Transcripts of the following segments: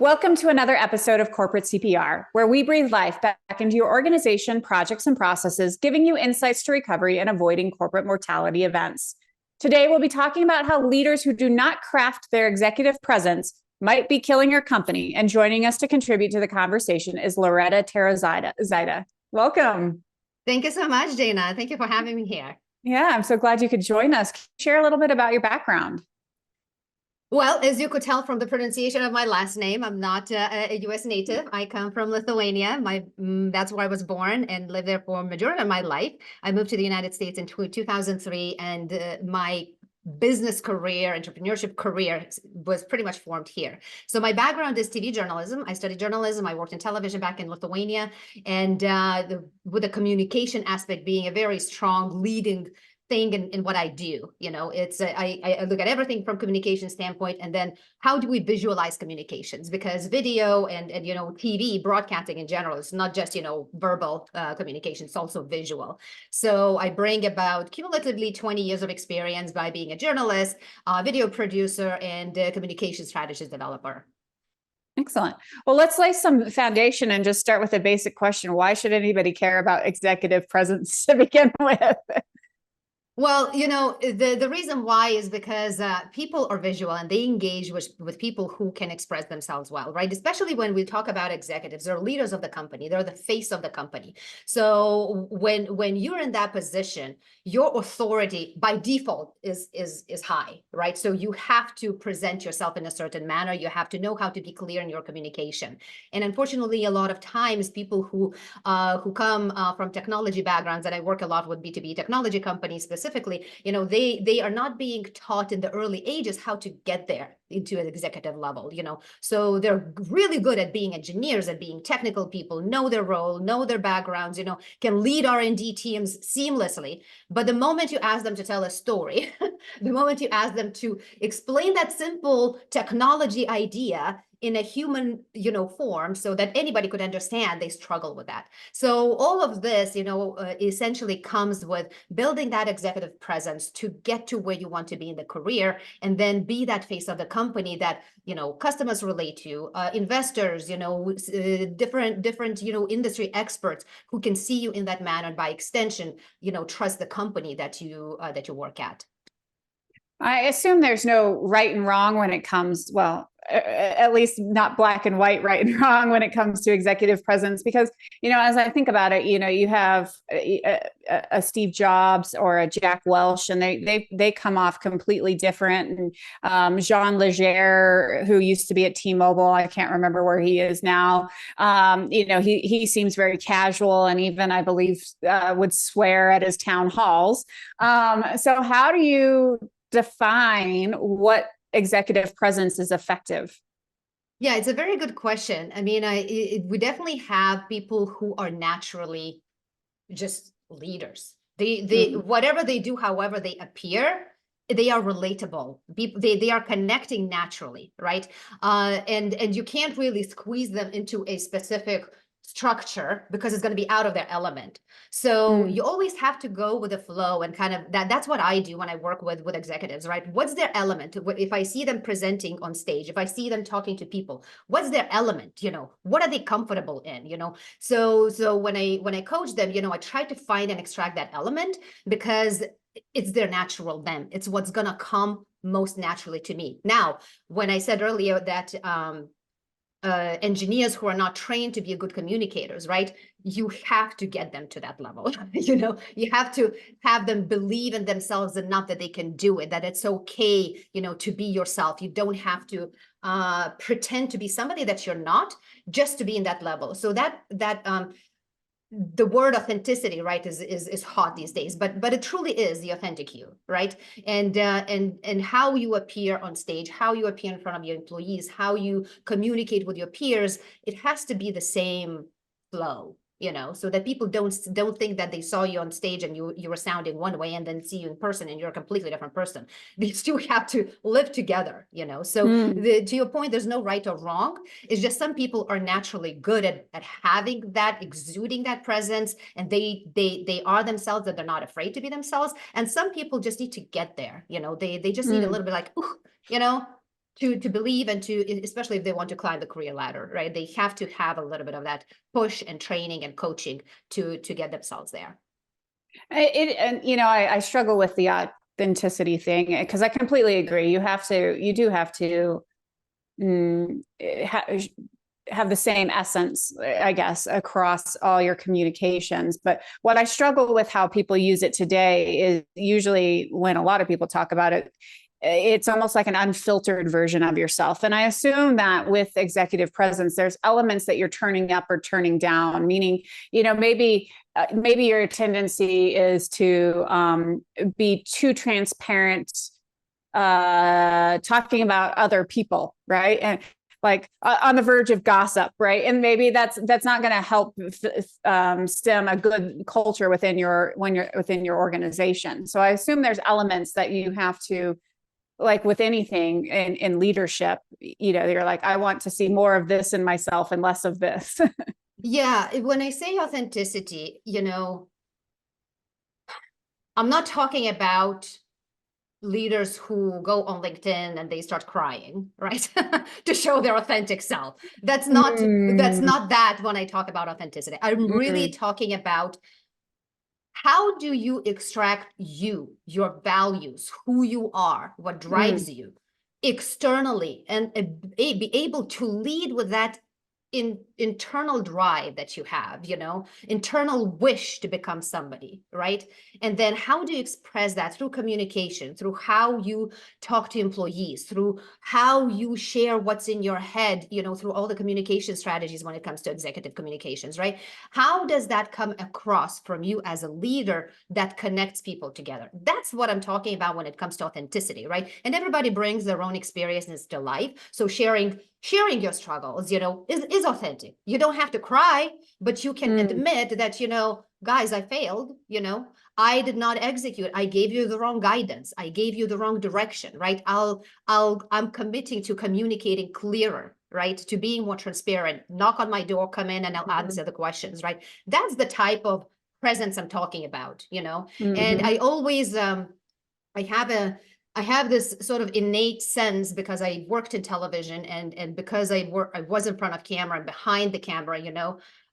Welcome to another episode of Corporate CPR, where we breathe life back into your organization, projects, and processes, giving you insights to recovery and avoiding corporate mortality events. Today, we'll be talking about how leaders who do not craft their executive presence might be killing your company. And joining us to contribute to the conversation is Loreta Tarozaite. Welcome. Thank you so much, Dana. Thank you for having me here. Yeah, I'm so glad you could join us. Share a little bit about your background. Well, as you could tell from the pronunciation of my last name, I'm not a U.S. native. I come from Lithuania. That's where I was born and lived there for a majority of my life. I moved to the United States in 2003, and my business career, entrepreneurship career was pretty much formed here. So my background is TV journalism. I studied journalism. I worked in television back in Lithuania, and with the communication aspect being a very strong leading thing in what I do. It's I look at everything from communication standpoint, and then how do we visualize communications? Because video and TV broadcasting in general is not just verbal communication, it's also visual. So I bring about cumulatively 20 years of experience by being a journalist, video producer, and communication strategist developer. Excellent. Well, let's lay some foundation and just start with a basic question. Why should anybody care about executive presence to begin with? Well, the reason why is because people are visual and they engage with people who can express themselves well, right? Especially when we talk about executives, they're leaders of the company, they're the face of the company. So when you're in that position, your authority by default is high, right? So you have to present yourself in a certain manner. You have to know how to be clear in your communication. And unfortunately, a lot of times people who come from technology backgrounds, and I work a lot with B2B technology companies specifically, they are not being taught in the early ages how to get there into an executive level, so they're really good at being engineers, at being technical people, know their role, know their backgrounds, can lead R&D teams seamlessly. But the moment you ask them to tell a story, the moment you ask them to explain that simple technology idea in a human, form so that anybody could understand, they struggle with that. So all of this, essentially comes with building that executive presence to get to where you want to be in the career, and then be that face of the company that, customers relate to, investors, different, industry experts who can see you in that manner, by extension, trust the company that you work at. I assume there's no right and wrong when it comes, well, at least not black and white, right and wrong when it comes to executive presence, because, as I think about it, you have a Steve Jobs or a Jack Welch, and they come off completely different. And Jean Leger, who used to be at T-Mobile, I can't remember where he is now. He seems very casual, and even, I believe, would swear at his town halls. So how do you define what executive presence is effective? Yeah, it's a very good question. I mean, we definitely have people who are naturally just leaders. They whatever they do, however they appear, they are relatable. They are connecting naturally, right? And you can't really squeeze them into a specific structure because it's going to be out of their element. So you always have to go with the flow, and kind of that's what I do when I work with executives, right? What's their element? If I see them presenting on stage, if I see them talking to people, what's their element? What are they comfortable in? So when I coach them, I try to find and extract that element, because it's their natural them. It's what's going to come most naturally to me. Now, when I said earlier that engineers who are not trained to be good communicators, right? You have to get them to that level. You have to have them believe in themselves enough that they can do it, that it's okay, to be yourself. You don't have to pretend to be somebody that you're not, just to be in that level. So that the word authenticity, right, is hot these days, but it truly is the authentic you, right? And how you appear on stage, how you appear in front of your employees, how you communicate with your peers, it has to be the same flow, so that people don't think that they saw you on stage and you were sounding one way, and then see you in person and you're a completely different person. These two have to live together, so to your point, there's no right or wrong. It's just some people are naturally good at having that, exuding that presence, and they are themselves, that they're not afraid to be themselves. And some people just need to get there, they just need a little bit like, ooh, to believe and to, especially if they want to climb the career ladder, right? They have to have a little bit of that push and training and coaching to get themselves there. And I struggle with the authenticity thing because I completely agree. You do have to have the same essence, I guess, across all your communications. But what I struggle with how people use it today is usually when a lot of people talk about it, it's almost like an unfiltered version of yourself. And I assume that with executive presence, there's elements that you're turning up or turning down, meaning, maybe your tendency is to be too transparent, talking about other people, right? And like on the verge of gossip, right? And maybe that's not going to help stem a good culture within your organization. So I assume there's elements that you have to, like with anything in leadership, you're like, I want to see more of this in myself and less of this. Yeah, when I say authenticity, I'm not talking about leaders who go on LinkedIn and they start crying, right? To show their authentic self. That's not that when I talk about authenticity. I'm really talking about how do you extract your values, who you are, what drives you externally, and be able to lead with that internal drive that you have, internal wish to become somebody, right? And then how do you express that through communication, through how you talk to employees, through how you share what's in your head, through all the communication strategies when it comes to executive communications, right? How does that come across from you as a leader that connects people together? That's what I'm talking about when it comes to authenticity, right? And everybody brings their own experiences to life. So sharing your struggles, is authentic. You don't have to cry, but you can admit that, guys, I failed, I did not execute. I gave you the wrong guidance. I gave you the wrong direction, right? I'm committing to communicating clearer, right? To being more transparent, knock on my door, come in and I'll answer the questions, right? That's the type of presence I'm talking about, and I always, I have this sort of innate sense because I worked in television and because I was in front of camera and behind the camera,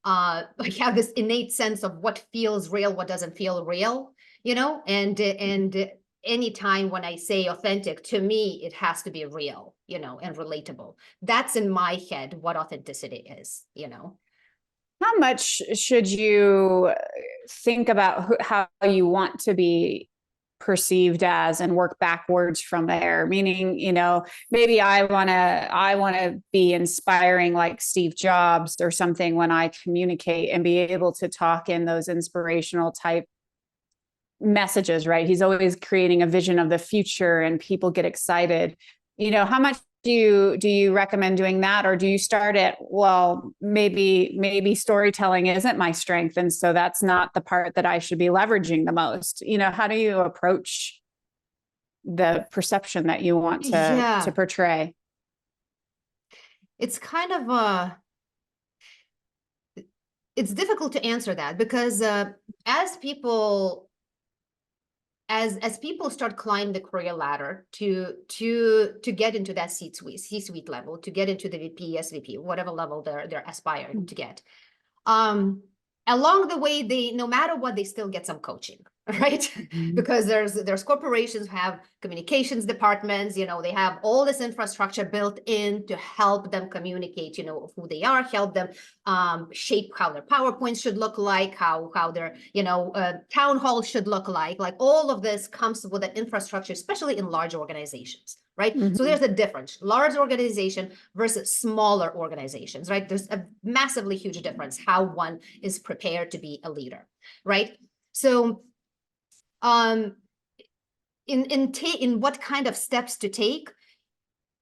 I have this innate sense of what feels real, what doesn't feel real, and anytime when I say authentic, to me, it has to be real, and relatable. That's in my head what authenticity is, How much should you think about how you want to be perceived as and work backwards from there? Meaning, maybe I want to be inspiring like Steve Jobs or something when I communicate and be able to talk in those inspirational type messages, right? He's always creating a vision of the future and people get excited. How much do you recommend doing that? Or do you start at, well, maybe storytelling isn't my strength, and so that's not the part that I should be leveraging the most? How do you approach the perception that you want to portray? It's kind of it's difficult to answer that because as people start climbing the career ladder to get into that C-suite level, to get into the VP, SVP, whatever level they're aspiring to get, along the way, no matter what, they still get some coaching, right? Because there's corporations who have communications departments, they have all this infrastructure built in to help them communicate, who they are, help them shape how their PowerPoints should look like, how their, town hall should look like all of this comes with an infrastructure, especially in large organizations, right? So there's a difference, large organization versus smaller organizations, right? There's a massively huge difference how one is prepared to be a leader, right? So in what kind of steps to take,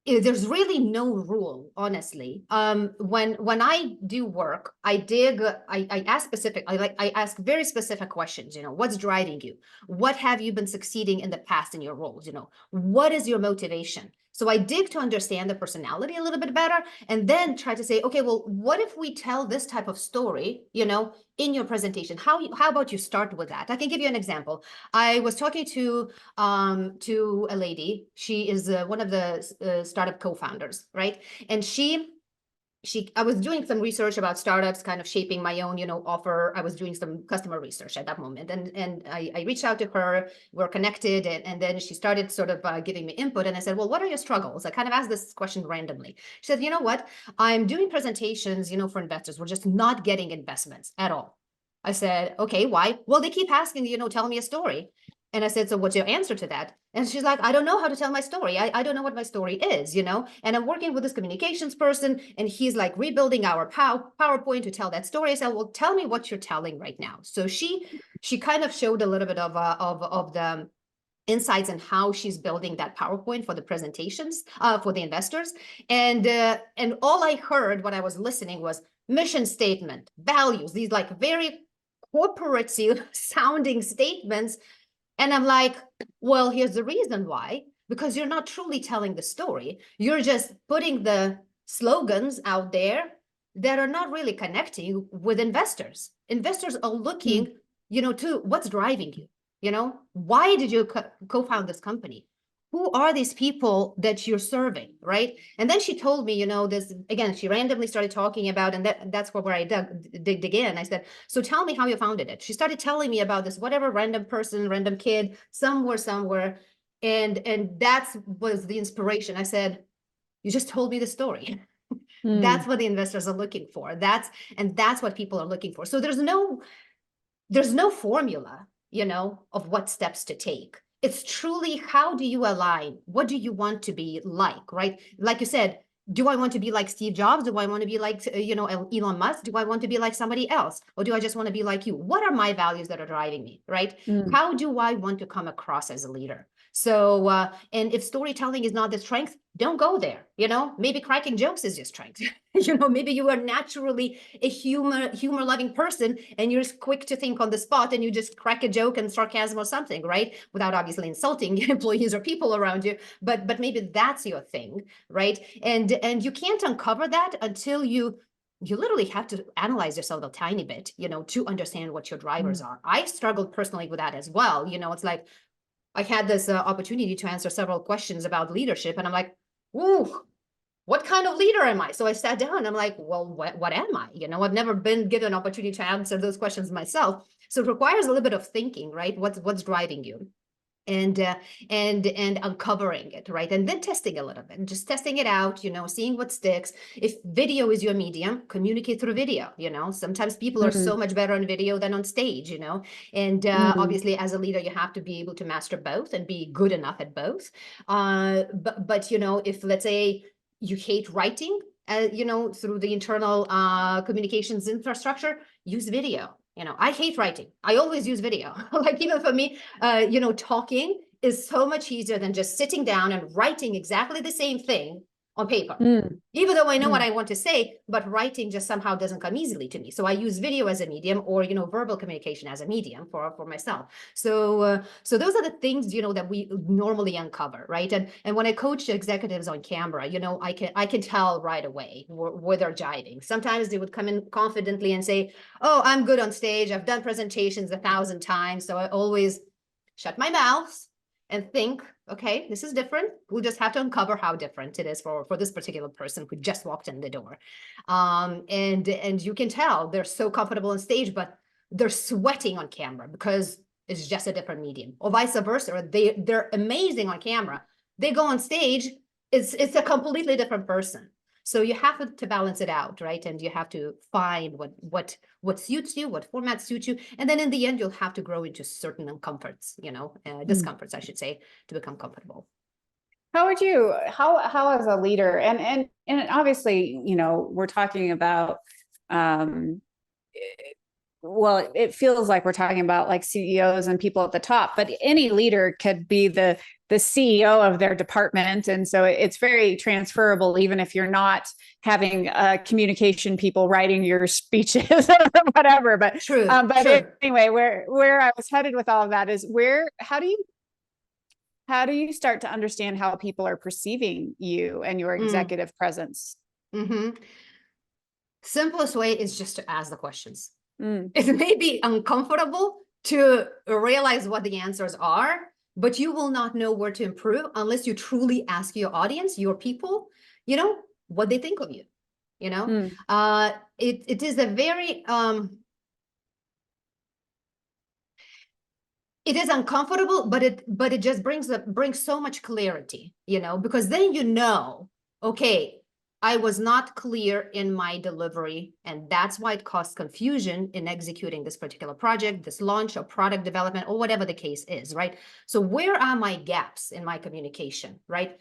there's really no rule, honestly. When I do work, I ask very specific questions. What's driving you? What have you been succeeding in the past in your roles? What is your motivation? So I dig to understand the personality a little bit better, and then try to say, okay, well, what if we tell this type of story, in your presentation? How about you start with that? I can give you an example. I was talking to a lady. She is one of the startup co-founders, right? And I was doing some research about startups, kind of shaping my own, offer. I was doing some customer research at that moment. And I reached out to her, we're connected. And then she started sort of giving me input. And I said, well, what are your struggles? I kind of asked this question randomly. She said, you know what? I'm doing presentations, for investors. We're just not getting investments at all. I said, okay, why? Well, they keep asking, tell me a story. And I said, so what's your answer to that? And she's like, I don't know how to tell my story. I don't know what my story is, and I'm working with this communications person, and he's like rebuilding our PowerPoint to tell that story. I said, well, tell me what you're telling right now. So she kind of showed a little bit of the insights and how she's building that PowerPoint for the presentations for the investors. And all I heard when I was listening was mission statement, values, these like very corporate sounding statements. And I'm like, well, here's the reason why, because you're not truly telling the story. You're just putting the slogans out there that are not really connecting with investors. Investors are looking, to what's driving you, why did you co-found this company? Who are these people that you're serving, right? And then she told me, this, again, she randomly started talking about, and that's where I dig in. I said, so tell me how you founded it. She started telling me about this, whatever random person, random kid, somewhere. And that was the inspiration. I said, you just told me the story. That's what the investors are looking for. That's what people are looking for. So there's no formula, of what steps to take. It's truly, how do you align? What do you want to be like, right? Like you said, do I want to be like Steve Jobs? Do I want to be like, Elon Musk? Do I want to be like somebody else? Or do I just want to be like you? What are my values that are driving me, right? How do I want to come across as a leader? So, and if storytelling is not the strength, don't go there. Maybe cracking jokes is your strength. Maybe you are naturally a humor loving person, and you're quick to think on the spot, and you just crack a joke and sarcasm or something, right? Without obviously insulting employees or people around you, but maybe that's your thing, right? And you can't uncover that until you literally have to analyze yourself a tiny bit, to understand what your drivers are. I struggled personally with that as well. It's like, I had this opportunity to answer several questions about leadership, and I'm like, ooh, what kind of leader am I? So I sat down, and I'm like, well, what am I? I've never been given an opportunity to answer those questions myself. So it requires a little bit of thinking, right? What's driving you? And uncovering it, right? And then testing a little bit, and just testing it out, seeing what sticks. If video is your medium, communicate through video. Sometimes people are so much better on video than on stage, and obviously as a leader, you have to be able to master both and be good enough at both. But if, let's say, you hate writing, through the internal communications infrastructure, use video. I hate writing. I always use video. Like, even for me, talking is so much easier than just sitting down and writing exactly the same thing on paper. Even though I know what I want to say, but writing just somehow doesn't come easily to me. So I use video as a medium, or, verbal communication as a medium for myself. So those are the things, that we normally uncover, right? And when I coach executives on camera, I can tell right away where they're jiving. Sometimes they would come in confidently and say, oh, I'm good on stage. I've done presentations 1,000 times. So I always shut my mouth and think, okay, this is different. We'll just have to uncover how different it is for this particular person who just walked in the door. And you can tell they're so comfortable on stage, but they're sweating on camera because it's just a different medium, or vice versa. Or they're amazing on camera. They go on stage, it's a completely different person. So you have to balance it out, right? And you have to find what suits you, what format suits you. And then in the end, you'll have to grow into certain uncomforts, discomforts, I should say, to become comfortable. How as a leader, and obviously, we're talking about, well, it feels like we're talking about like CEOs and people at the top, but any leader could be the CEO of their department. And so it's very transferable, even if you're not having communication people writing your speeches or whatever. But True. Anyway, where I was headed with all of that is how do you how do you start to understand how people are perceiving you and your executive presence? Simplest way is just to ask the questions. It may be uncomfortable to realize what the answers are, but you will not know where to improve unless you truly ask your audience, your people, what they think of you. It is a very it is uncomfortable, but it just brings so much clarity, because then okay, I was not clear in my delivery, and that's why it caused confusion in executing this particular project, this launch or product development, or whatever the case is, right? So where are my gaps in my communication, right?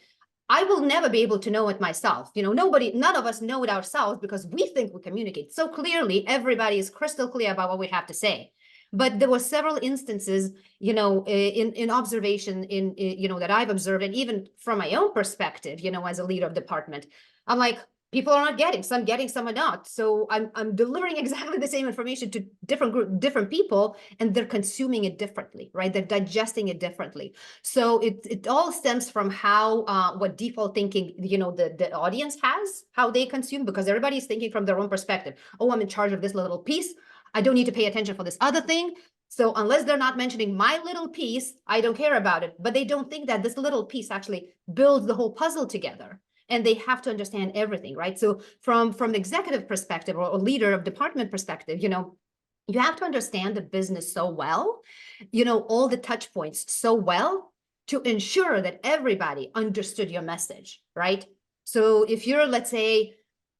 I will never be able to know it myself. None of us know it ourselves because we think we communicate so clearly. Everybody is crystal clear about what we have to say. But there were several instances, in observation that I've observed, and even from my own perspective, as a leader of department, I'm like, people are not getting, some getting, some are not. So I'm delivering exactly the same information to different people, and they're consuming it differently, right? They're digesting it differently. So it all stems from how what default thinking, the audience has, how they consume, because everybody's thinking from their own perspective. Oh, I'm in charge of this little piece. I don't need to pay attention for this other thing. So unless they're not mentioning my little piece, I don't care about it. But they don't think that this little piece actually builds the whole puzzle together. And they have to understand everything, right? So from the executive perspective or leader of department perspective, you have to understand the business so well, all the touch points so well to ensure that everybody understood your message, right? So if you're, let's say,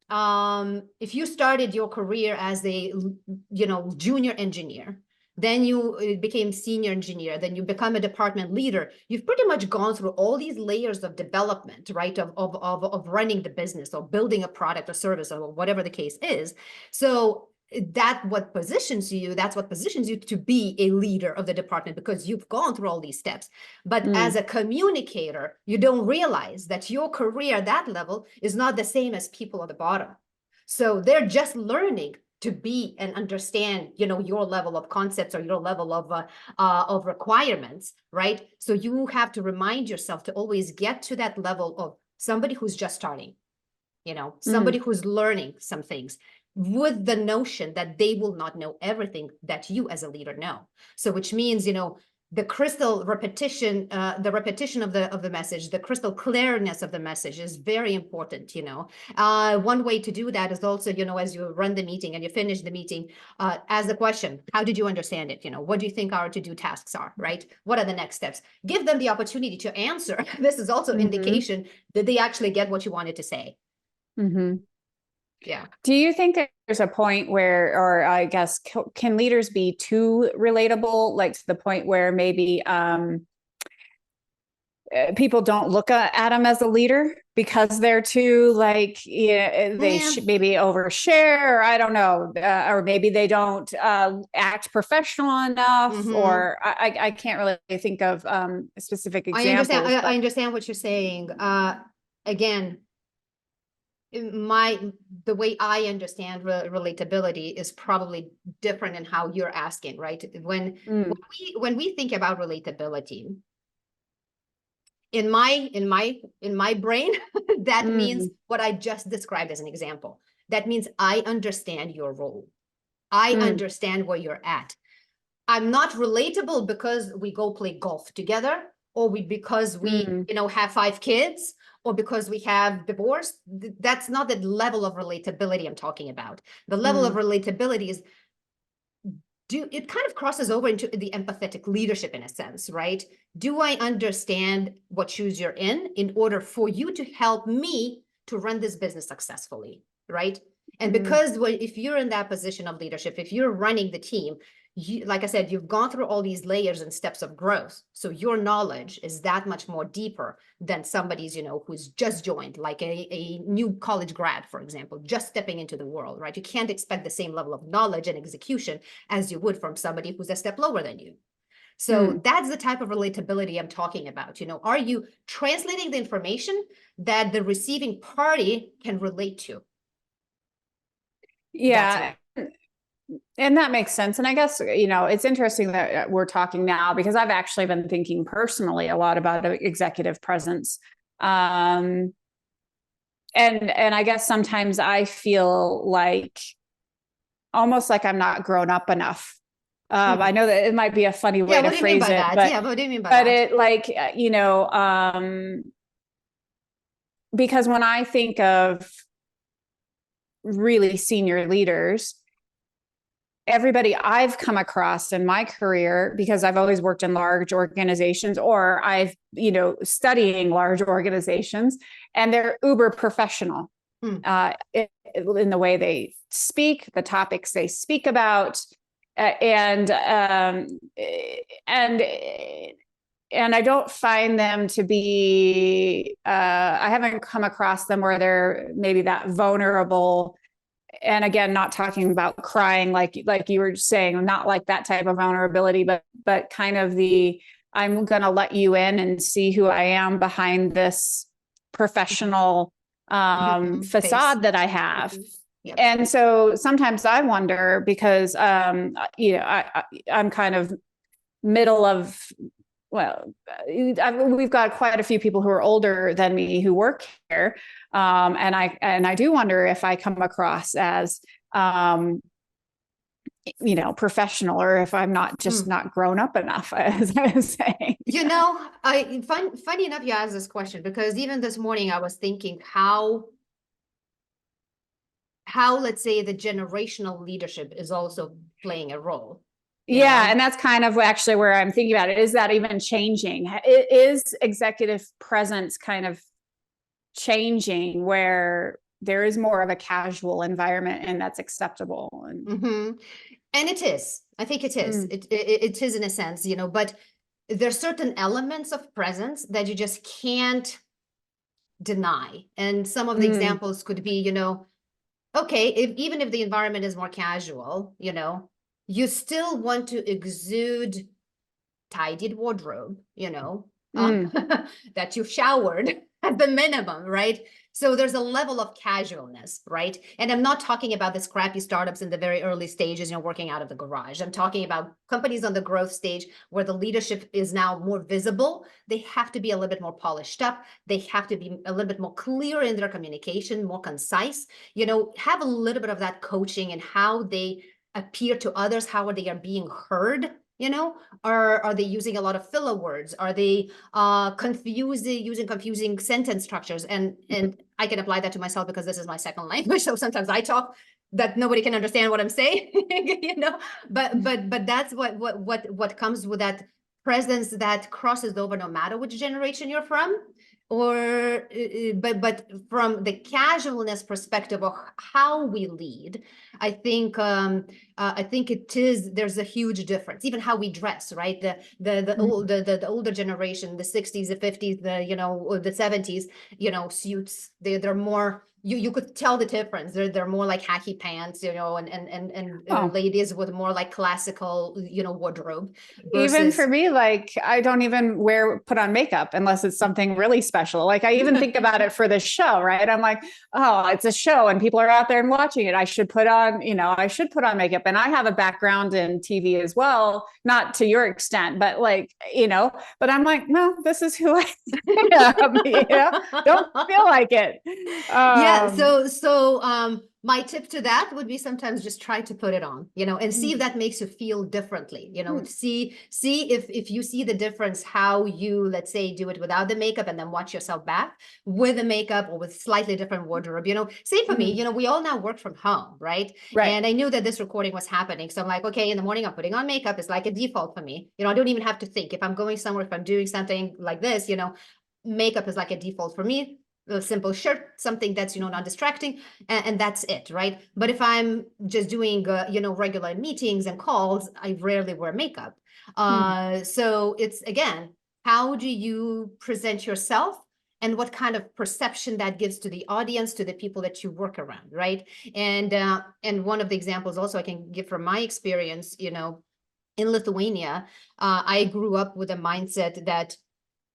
if you started your career as a, junior engineer, then you became senior engineer, then you become a department leader, you've pretty much gone through all these layers of development, right? Of running the business or building a product or service or whatever the case is. So that's what positions you to be a leader of the department, because you've gone through all these steps. But as a communicator, you don't realize that your career at that level is not the same as people at the bottom. So they're just learning to be and understand, your level of concepts or your level of requirements, right? So you have to remind yourself to always get to that level of somebody who's just starting, somebody who's learning some things, with the notion that they will not know everything that you as a leader know. So which means, the crystal repetition, the repetition of the message, the crystal clearness of the message is very important. One way to do that is also, as you run the meeting and you finish the meeting, ask the question, how did you understand it? What do you think our to-do tasks are, right? What are the next steps? Give them the opportunity to answer. This is also indication that they actually get what you wanted to say. Yeah. Do you think there's a point where, or I guess, can leaders be too relatable, like to the point where maybe people don't look at them as a leader because they're too they maybe overshare, or I don't know, or maybe they don't act professional enough, or I can't really think of specific examples. I understand what you're saying. Again, the way I understand relatability is probably different in how you're asking, right? When we think about relatability, in my brain, that means what I just described as an example. That means I understand your role. I understand where you're at. I'm not relatable because we go play golf together, or because we have 5 kids, or because we have divorced. That's not the level of relatability I'm talking about. The level of relatability is, it kind of crosses over into the empathetic leadership in a sense, right? Do I understand what shoes you're in order for you to help me to run this business successfully, right? And because if you're in that position of leadership, if you're running the team, like I said, you've gone through all these layers and steps of growth. So your knowledge is that much more deeper than somebody's, who's just joined, like a new college grad, for example, just stepping into the world, right? You can't expect the same level of knowledge and execution as you would from somebody who's a step lower than you. So that's the type of relatability I'm talking about. Are you translating the information that the receiving party can relate to? Yeah. And that makes sense. And I guess, it's interesting that we're talking now because I've actually been thinking personally a lot about executive presence. And I guess sometimes I feel like almost like I'm not grown up enough. I know that it might be a funny way to phrase it, but yeah, what do you mean by but that? it like, because when I think of really senior leaders, everybody I've come across in my career, because I've always worked in large organizations or I've, studying large organizations, and they're uber professional in the way they speak, the topics they speak about, and I don't find them to be, I haven't come across them where they're maybe that vulnerable. And again, not talking about crying, like you were saying, not like that type of vulnerability, but kind of I'm going to let you in and see who I am behind this professional facade that I have. Yep. And so sometimes I wonder because, I'm kind of middle of, we've got quite a few people who are older than me who work here. And I do wonder if I come across as, professional, or if I'm not just not grown up enough, as I was saying. Funny enough, you asked this question because even this morning I was thinking how let's say the generational leadership is also playing a role. Yeah, and that's kind of actually where I'm thinking about it. Is that even changing? Is executive presence kind of changing where there is more of a casual environment and that's acceptable? And it is. I think it is. It is in a sense, but there's certain elements of presence that you just can't deny. And some of the examples could be, okay, even if the environment is more casual, you still want to exude tidied wardrobe, that you've showered at the minimum, right? So there's a level of casualness, right? And I'm not talking about the scrappy startups in the very early stages, working out of the garage. I'm talking about companies on the growth stage where the leadership is now more visible. They have to be a little bit more polished up. They have to be a little bit more clear in their communication, more concise, have a little bit of that coaching and how they appear to others, how they are being heard. Are they using a lot of filler words? Are they using confusing sentence structures? And I can apply that to myself because this is my second language. So sometimes I talk that nobody can understand what I'm saying, But that's what comes with that presence that crosses over no matter which generation you're from. But from the casualness perspective of how we lead, I think there's a huge difference. Even how we dress, right? The older generation, the 60s, the 50s, the 70s, suits. They're more. You could tell the difference. They're more like khaki pants, and ladies with more like classical, wardrobe. Even for me, like I don't even put on makeup unless it's something really special. Like I even think about it for this show, right? I'm like, oh, it's a show and people are out there and watching it. I should put on makeup. And I have a background in TV as well, not to your extent, but but I'm like, no, this is who I am. Don't feel like it. My tip to that would be sometimes just try to put it on, and see if that makes you feel differently, see if you see the difference, how you, let's say, do it without the makeup and then watch yourself back with the makeup or with slightly different wardrobe, same for me, we all now work from home, right? And I knew that this recording was happening. So I'm like, okay, in the morning I'm putting on makeup. It's like a default for me. I don't even have to think if I'm going somewhere, if I'm doing something like this, makeup is like a default for me. A simple shirt, something that's not distracting, and that's it, right? But if I'm just doing regular meetings and calls, I rarely wear makeup. So it's, again, how do you present yourself and what kind of perception that gives to the audience, to the people that you work around, right? And one of the examples also I can give from my experience, in Lithuania, I grew up with a mindset that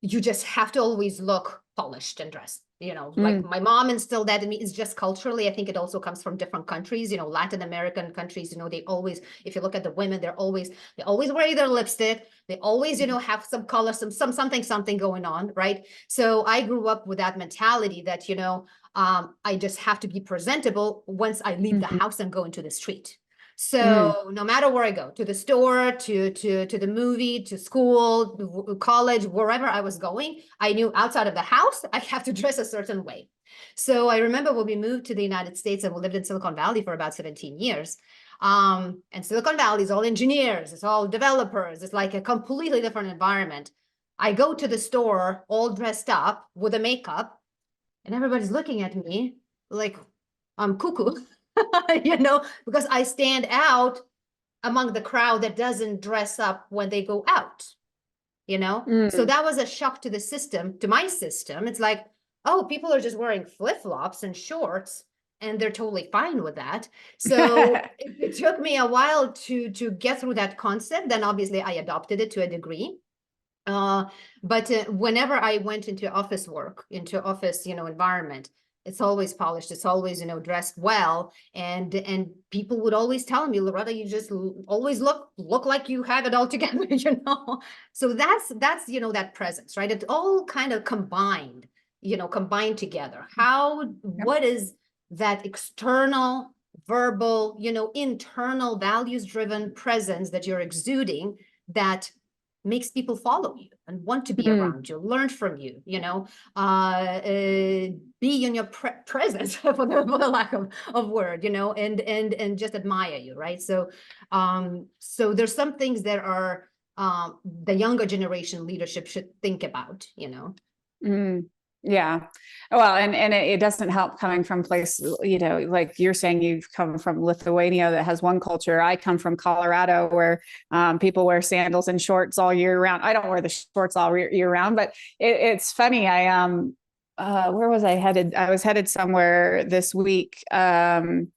you just have to always look polished and dressed. Like Mm. my mom instilled that in me. It's just culturally, I think it also comes from different countries. Latin American countries, they always, if you look at the women, they always wear their lipstick. They always, have some color, something going on, right? So I grew up with that mentality that, I just have to be presentable once I leave the Mhm. house and go into the street. Mm. So no matter where I go, to the store, to the movie, to school, college, wherever I was going, I knew outside of the house, I have to dress a certain way. So I remember when we moved to the United States and we lived in Silicon Valley for about 17 years. And Silicon Valley is all engineers, it's all developers, it's like a completely different environment. I go to the store all dressed up with a makeup, and everybody's looking at me like I'm cuckoo. Because I stand out among the crowd that doesn't dress up when they go out, So Mm. that was a shock to the system, to my system. It's like, oh, people are just wearing flip-flops and shorts, and they're totally fine with that. So it took me a while to get through that concept. Then obviously I adopted it to a degree. But whenever I went into office work, into office, environment, it's always polished. It's always, dressed well. And people would always tell me, Loretta, you just always look like you have it all together, So that's, that presence, right? It's all kind of combined, combined together. What is that external, verbal, internal values-driven presence that you're exuding that makes people follow you and want to be Mm. around you, learn from you, be in your presence for the lack of word, and just admire you, right? So so there's some things that are the younger generation leadership should think about. Mm. Yeah. Well, and it doesn't help coming from place, like you're saying, you've come from Lithuania that has one culture. I come from Colorado where people wear sandals and shorts all year round. I don't wear the shorts all year round, but it's funny. Where was I headed? I was headed somewhere this week. And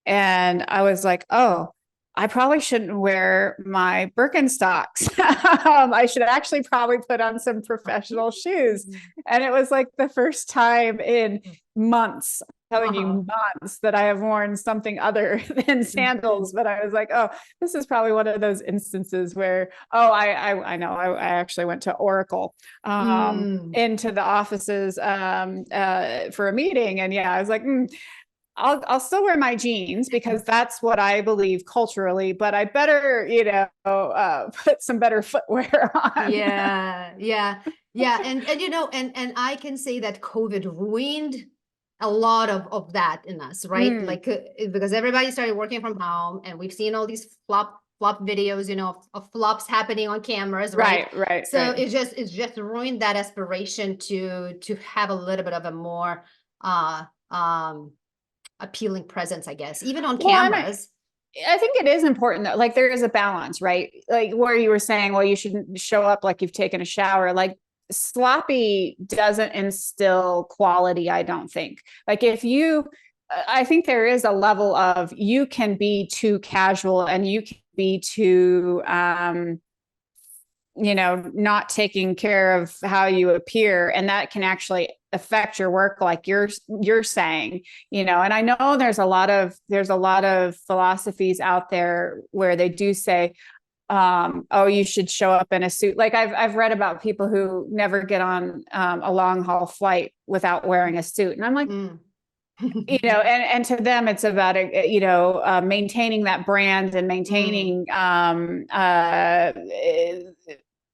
I was like, oh, I probably shouldn't wear my Birkenstocks. I should actually probably put on some professional shoes. And it was like the first time in months, I'm telling you, months, that I have worn something other than sandals. But I was like, oh, this is probably one of those instances where, oh, I know, I actually went to Oracle into the offices for a meeting. And yeah, I was like, I'll still wear my jeans because that's what I believe culturally, but I better, put some better footwear on. Yeah. And and I can say that COVID ruined a lot of that in us, right? Like because everybody started working from home, and we've seen all these flop videos, of flops happening on cameras, right? Right. So it's just ruined that aspiration to have a little bit of a more appealing presence, I guess, even on cameras. I think it is important that, like, there is a balance, right? Like where you were saying, well, you shouldn't show up like you've taken a shower. Like sloppy doesn't instill quality, I don't think. Like I think there is a level of, you can be too casual and you can be too, not taking care of how you appear, and that can actually affect your work, like you're saying, and I know there's a lot of philosophies out there where they do say, oh, you should show up in a suit. Like I've read about people who never get on a long haul flight without wearing a suit, and I'm like, and to them it's about maintaining that brand and maintaining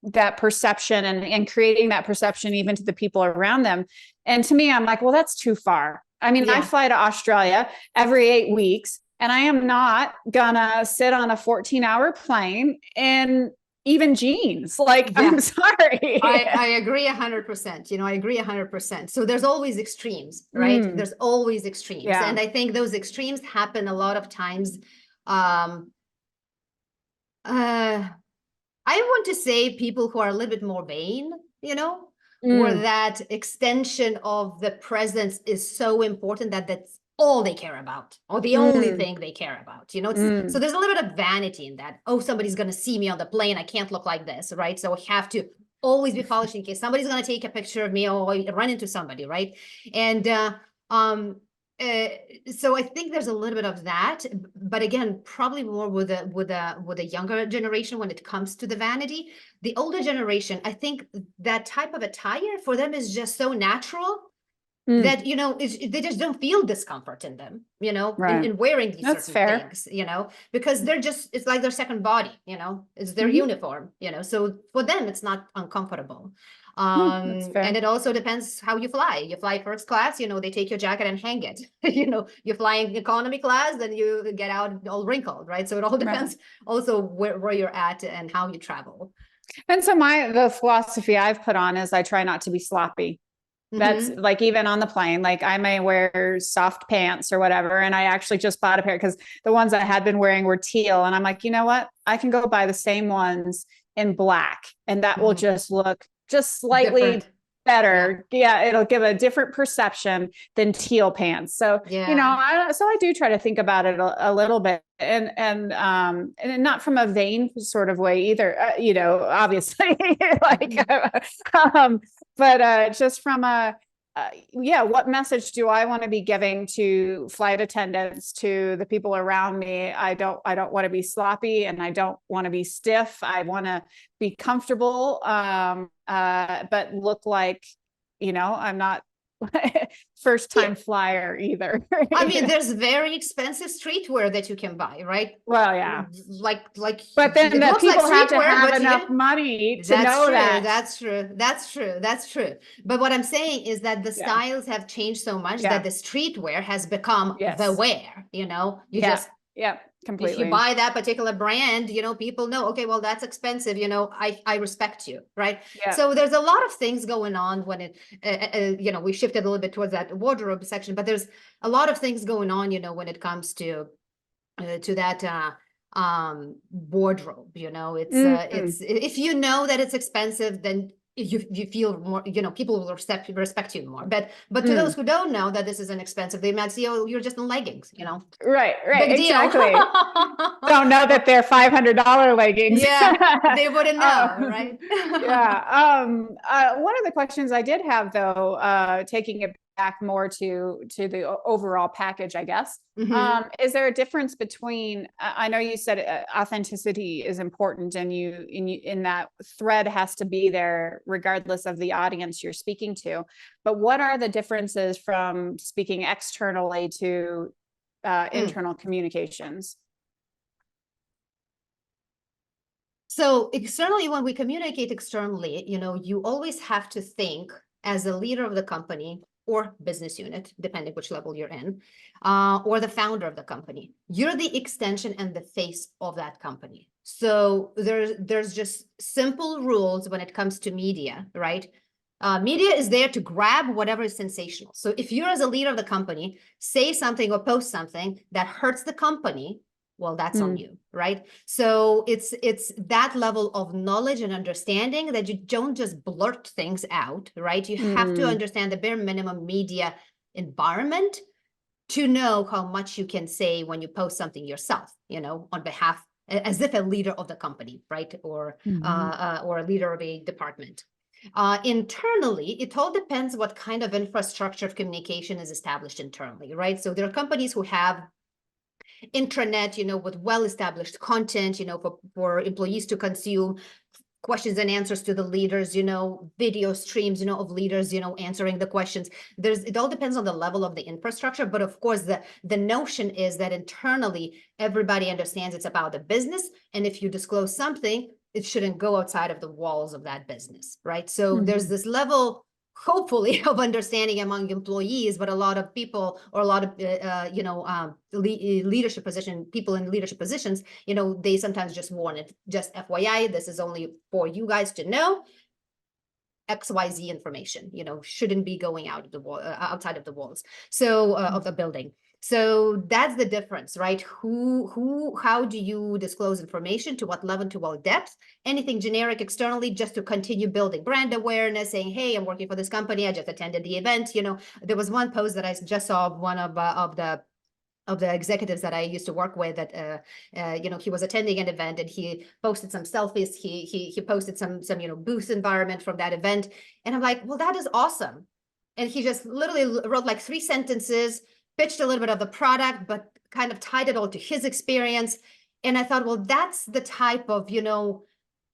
that perception and creating that perception even to the people around them. And to me, I'm like, well, that's too far. I mean, I fly to Australia every 8 weeks, and I am not gonna sit on a 14-hour plane in even jeans. Like, I'm sorry. I agree 100%. I agree 100%. So there's always extremes, right? There's always extremes. And I think those extremes happen a lot of times. I want to say people who are a little bit more vain, where that extension of the presence is so important that that's all they care about, or the only thing they care about, so there's a little bit of vanity in that. Oh, somebody's going to see me on the plane, I can't look like this, right? So I have to always be polished in case somebody's going to take a picture of me or I run into somebody, right? And um, so I think there's a little bit of that, but again, probably more with a younger generation when it comes to the vanity. The older generation, I think that type of attire for them is just so natural that, you know, they just don't feel discomfort in them, you know, Right. in wearing these That's certain fair. things, you know, because they're just, it's like their second body, you know, it's their Mhm. uniform, you know, so for them, it's not uncomfortable. That's fair. And it also depends how you fly. You fly first class, you know, they take your jacket and hang it. You know, you're flying economy class, then you get out all wrinkled, right? So it all depends also where you're at and how you travel. And so the philosophy I've put on is I try not to be sloppy. That's like, even on the plane, like I may wear soft pants or whatever. And I actually just bought a pair because the ones I had been wearing were teal. And I'm like, you know what? I can go buy the same ones in black and that will just look just slightly Different. better. Yeah. It'll give a different perception than teal pants. So, you know, I do try to think about it a little bit and not from a vain sort of way either, you know, obviously like, but just from a, yeah, what message do I want to be giving to flight attendants, to the people around me? I don't want to be sloppy and I don't want to be stiff. I want to be comfortable, but look like, you know, I'm not first time flyer either. I mean, there's very expensive streetwear that you can buy, right? Well, yeah. Like but then it the looks like people have to streetwear, have but enough money to that's know true. that. That's true. That's true. That's true. But what I'm saying is that the styles have changed so much that the streetwear has become the wear, you know, you just completely. If you buy that particular brand, you know, people know, okay, well, that's expensive, you know, I respect you, right? So there's a lot of things going on when it, you know, we shifted a little bit towards that wardrobe section, but there's a lot of things going on, you know, when it comes to that wardrobe, you know, it's if you know that it's expensive, then you feel more, you know, people will respect you more. But to those who don't know that this is inexpensive, they might see, oh, you're just in leggings, you know. Right, Big exactly. deal. Don't know that they're $500 leggings. Yeah, they wouldn't know, right? Yeah. One of the questions I did have, though, taking it back more to the overall package, I guess. Is there a difference between, I know you said authenticity is important and in that thread has to be there regardless of the audience you're speaking to, but what are the differences from speaking externally to internal communications? So externally, when we communicate externally, you know, you always have to think as a leader of the company or business unit, depending which level you're in, or the founder of the company. You're the extension and the face of that company. So there's just simple rules when it comes to media, right? Media is there to grab whatever is sensational. So if you're as a leader of the company, say something or post something that hurts the company, well, that's on you, right? So it's that level of knowledge and understanding that you don't just blurt things out, right? You have to understand the bare minimum media environment to know how much you can say when you post something yourself, you know, on behalf, as if a leader of the company, right? Or a leader of a department. Internally, it all depends what kind of infrastructure of communication is established internally, right? So there are companies who have intranet, you know, with well-established content, you know, for employees to consume, questions and answers to the leaders, you know, video streams, you know, of leaders, you know, answering the questions. It all depends on the level of the infrastructure, but of course the notion is that internally everybody understands it's about the business, and if you disclose something, it shouldn't go outside of the walls of that business, right? So there's this level, hopefully, of understanding among employees, but a lot of people, or a lot of you know, leadership position people in leadership positions, you know, they sometimes just warn it, just FYI, this is only for you guys to know. XYZ information, you know, shouldn't be going out of the wall, outside of the walls, so of the building. So that's the difference, right? How do you disclose information, to what level, to what depth? Anything generic externally, just to continue building brand awareness, saying, hey, I'm working for this company, I just attended the event. You know, there was one post that I just saw of one of the of the executives that I used to work with that he was attending an event and he posted some selfies. He posted some booth environment from that event, and I'm like, well, that is awesome. And he just literally wrote like 3 sentences, pitched a little bit of the product, but kind of tied it all to his experience. And I thought, well, that's the type of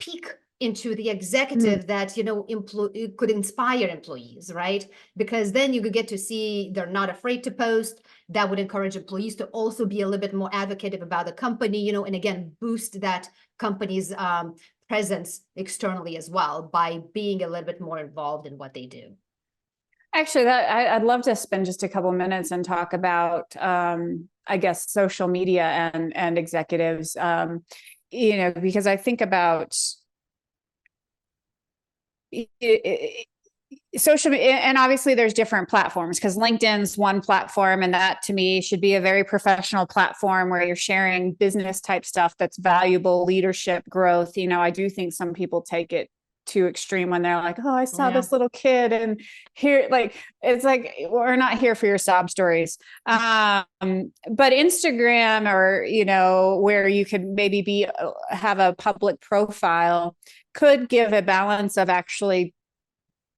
peek into the executive that could inspire employees, right? Because then you could get to see they're not afraid to post. That would encourage employees to also be a little bit more advocative about the company, and again, boost that company's presence externally as well by being a little bit more involved in what they do. Actually, I'd love to spend just a couple minutes and talk about, I guess, social media and executives, because I think about social media, and obviously there's different platforms, because LinkedIn's one platform, and that to me should be a very professional platform where you're sharing business type stuff that's valuable, leadership, growth. I do think some people take it too extreme when they're like, oh, I saw this little kid, and here, like, it's like, we're not here for your sob stories. But Instagram, or where you could maybe have a public profile, could give a balance of actually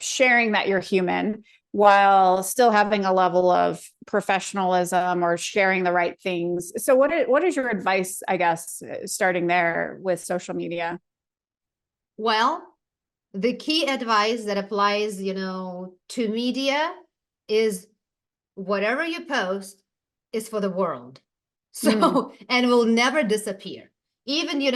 sharing that you're human while still having a level of professionalism or sharing the right things. So what is your advice, I guess, starting there with social media? Well, the key advice that applies, to media is whatever you post is for the world. So, and will never disappear. Even, in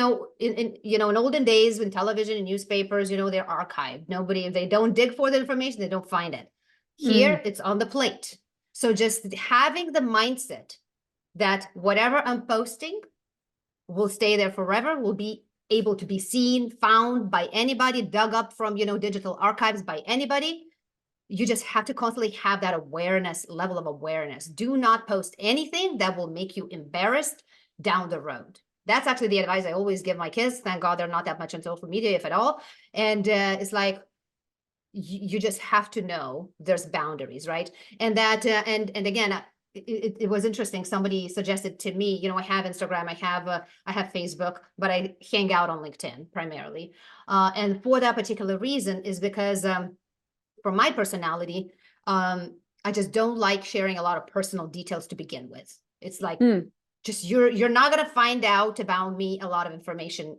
olden days when television and newspapers, they're archived. If they don't dig for the information, they don't find it. Here, it's on the plate. So just having the mindset that whatever I'm posting will stay there forever, will be able to be seen, found by anybody, dug up from, digital archives by anybody. You just have to constantly have that level of awareness. Do not post anything that will make you embarrassed down the road. That's actually the advice I always give my kids. Thank God they're not that much on social media, if at all. And it's like, you just have to know there's boundaries, right? And that, and again, it was interesting. Somebody suggested to me, I have Instagram, I have Facebook, but I hang out on LinkedIn primarily. And for that particular reason is because for my personality, I just don't like sharing a lot of personal details to begin with. It's like, just you're not going to find out about me a lot of information,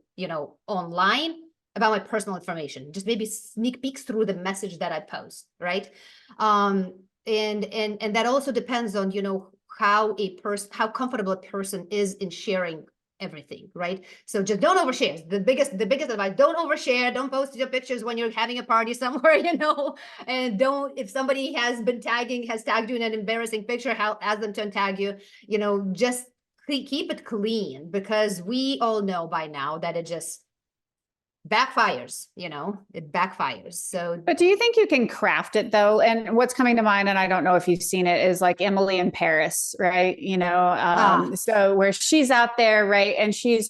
online about my personal information. Just maybe sneak peeks through the message that I post, right? And that also depends on, how comfortable a person is in sharing everything, right? So just don't overshare. The biggest advice: don't overshare. Don't post your pictures when you're having a party somewhere, and if somebody has tagged you in an embarrassing picture, ask them to untag you. Just keep it clean, because we all know by now that it just backfires. It backfires. So, but do you think you can craft it though? And what's coming to mind, and I don't know if you've seen it, is like Emily in Paris, right? So where she's out there, right, and she's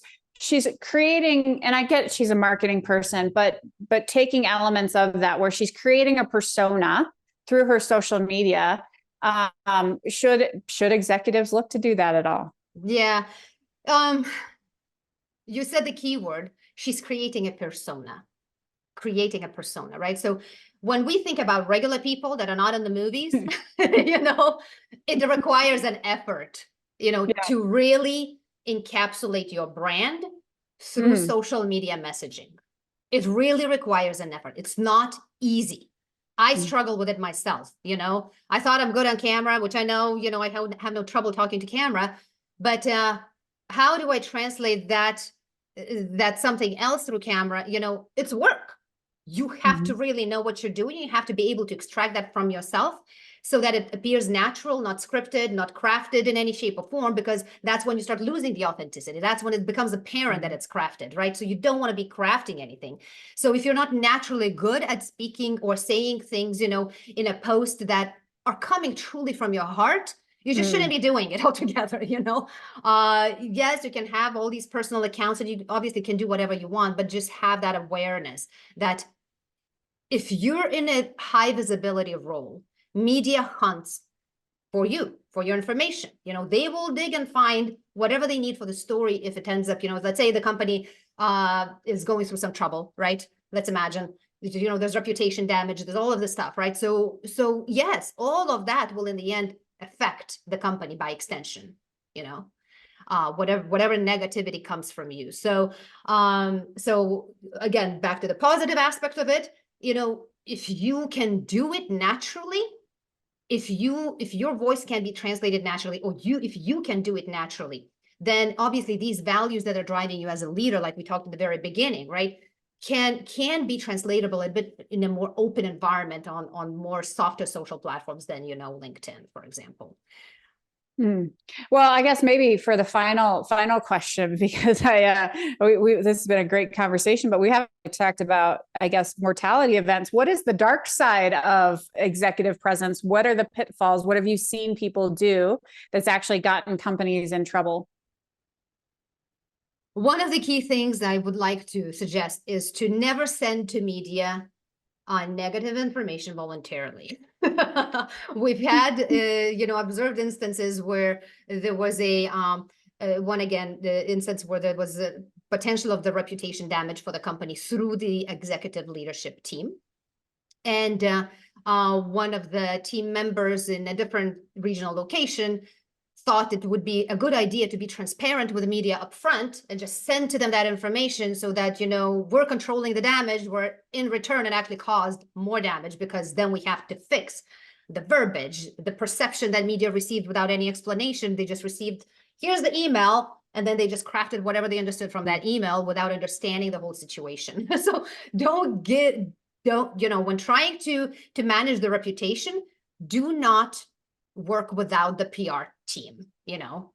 creating, and I get she's a marketing person, but taking elements of that where she's creating a persona through her social media. Should executives look to do that at all? Yeah. You said the key word. She's creating a persona, right? So when we think about regular people that are not in the movies, it requires an effort, to really encapsulate your brand through social media messaging. It really requires an effort. It's not easy. I struggle with it myself. I thought I'm good on camera, which I know, I have no trouble talking to camera, but how do I translate that something else through camera? It's work. You have to really know what you're doing. You have to be able to extract that from yourself so that it appears natural, not scripted, not crafted in any shape or form, because that's when you start losing the authenticity. That's when it becomes apparent that it's crafted, right? So you don't want to be crafting anything. So if you're not naturally good at speaking or saying things, in a post that are coming truly from your heart, you just shouldn't be doing it altogether, Yes, you can have all these personal accounts and you obviously can do whatever you want, but just have that awareness that if you're in a high visibility role, media hunts for you, for your information. They will dig and find whatever they need for the story. If it ends up, let's say the company is going through some trouble, right? Let's imagine, there's reputation damage, there's all of this stuff, right? So yes, all of that will in the end affect the company by extension, whatever negativity comes from you. So again, back to the positive aspect of it, if you can do it naturally, if your voice can be translated naturally, or if you can do it naturally, then obviously these values that are driving you as a leader, like we talked at the very beginning, right, can be translatable a bit in a more open environment on more softer social platforms than LinkedIn, for example. Well, I guess maybe for the final question, because this has been a great conversation, but we haven't talked about, I guess, mortality events. What is the dark side of executive presence? What are the pitfalls? What have you seen people do that's actually gotten companies in trouble? One of the key things I would like to suggest is to never send to media negative information voluntarily. We've had, observed instances where there was the instance where there was a potential of the reputation damage for the company through the executive leadership team. And one of the team members in a different regional location thought it would be a good idea to be transparent with the media up front and just send to them that information so that, we're controlling the damage, where in return it actually caused more damage, because then we have to fix the verbiage, the perception that media received without any explanation. They just received, here's the email, and then they just crafted whatever they understood from that email without understanding the whole situation. So when trying to manage the reputation, do not work without the PR team.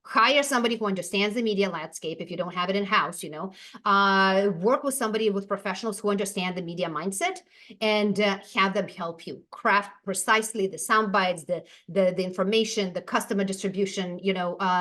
Hire somebody who understands the media landscape if you don't have it in-house. Work with somebody, with professionals who understand the media mindset, and have them help you craft precisely the sound bites, the information, the customer distribution,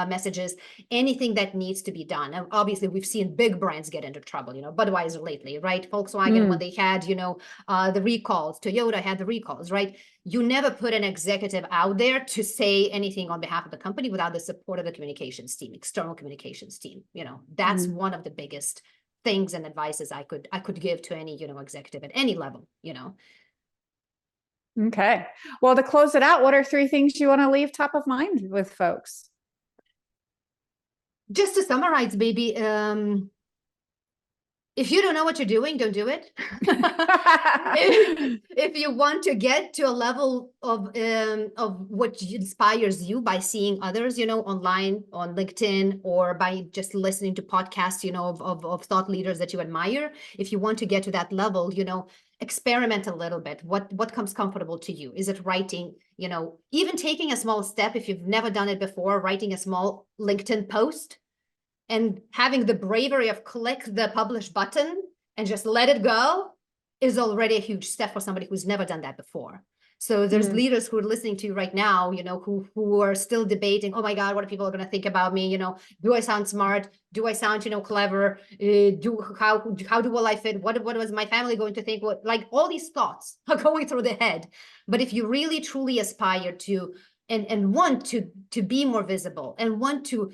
messages, anything that needs to be done. And obviously we've seen big brands get into trouble, Budweiser lately, right? Volkswagen, when they had the recalls, Toyota had the recalls, right? You never put an executive out there to say anything on behalf of the company without the support of the communications team, external communications team. That's one of the biggest things and advices I could give to any, executive at any level, Okay. Well, to close it out, what are 3 things you want to leave top of mind with folks? Just to summarize, baby, if you don't know what you're doing, don't do it. if you want to get to a level of what inspires you by seeing others, online, on LinkedIn, or by just listening to podcasts, of thought leaders that you admire, if you want to get to that level, experiment a little bit. What comes comfortable to you? Is it writing, even taking a small step, if you've never done it before, writing a small LinkedIn post, and having the bravery of click the publish button and just let it go is already a huge step for somebody who's never done that before. So there's leaders who are listening to you right now, who are still debating, oh my God, what are people going to think about me? Do I sound smart? Do I sound, clever? How will I fit? What was my family going to think? Like all these thoughts are going through the head. But if you really truly aspire to and want to be more visible and want to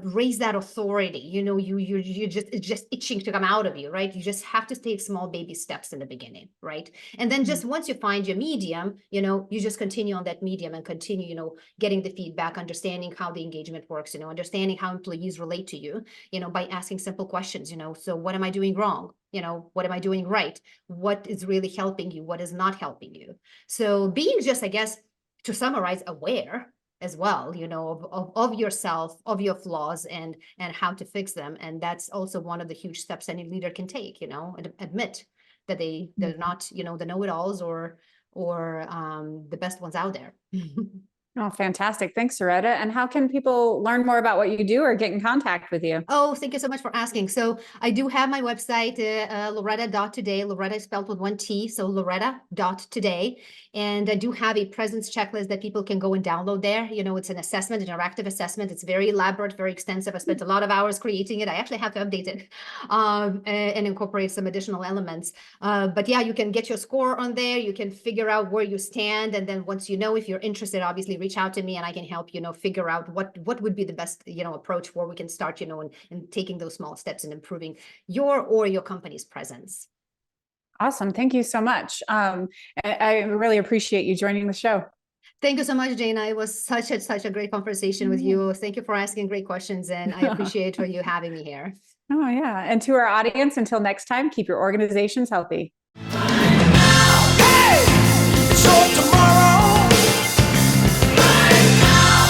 raise that authority, it's just itching to come out of you, right? You just have to take small baby steps in the beginning, right? And then just once you find your medium, you just continue on that medium and continue, getting the feedback, understanding how the engagement works, understanding how employees relate to you, by asking simple questions, so what am I doing wrong? What am I doing right? What is really helping you? What is not helping you? So being just, I guess, to summarize, aware as well, of yourself, of your flaws, and how to fix them. And that's also one of the huge steps any leader can take, admit that they're not, the know-it-alls or the best ones out there. Oh, fantastic. Thanks, Loreta. And how can people learn more about what you do or get in contact with you? Oh, thank you so much for asking. So I do have my website, loreta.today. Loreta is spelled with 1 T, so loreta.today. And I do have a presence checklist that people can go and download there. It's an assessment, an interactive assessment. It's very elaborate, very extensive. I spent a lot of hours creating it. I actually have to update it and incorporate some additional elements. But yeah, you can get your score on there. You can figure out where you stand. And then once if you're interested, obviously reach out to me and I can help, figure out what would be the best, approach where we can start, and taking those small steps and improving your company's presence. Awesome. Thank you so much. I really appreciate you joining the show. Thank you so much, Dana. It was such a great conversation with you. Thank you for asking great questions, and I appreciate you having me here. Oh, yeah. And to our audience, until next time, keep your organizations healthy.